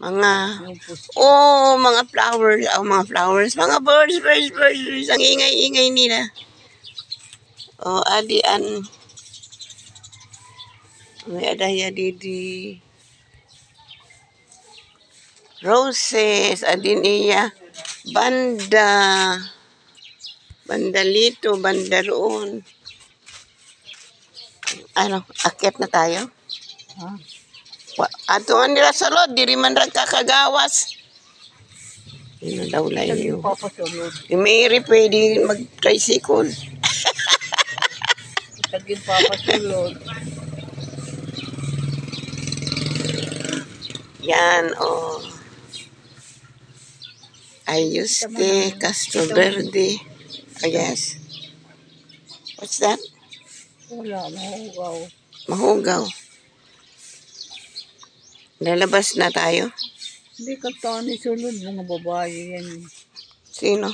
Mga, Yung puso. mga flowers, mga flowers, mga birds, ang ingay-ingay nila. Adian, may adaya di roses, adin iya, banda lito, banda roon. Akyat na tayo? Ha? Ato nga nila sa lod, di rin man kakagawas. Yun daw lang Lagi yun. papasulod. Yung Mary pwede mag-tricycle. Lagi papasulod. Yan, Ayuste, Castro Verde. Yes. What's that? Wala, mahugaw. Mahugaw. Lalabas na tayo. Hindi ka tani sulod, mga babae yan. Sino?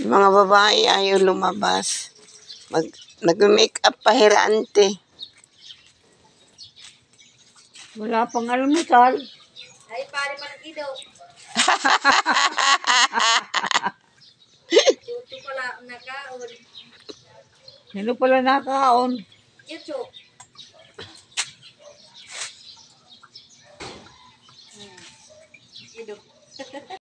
Yung mga babae ayaw lumabas. Nag-make up pa hirante. Wala pang almusal. Ay, pare pa ng idaw. Tuto pala nakaon. Sino pala nakaon? Yucho. Idaw.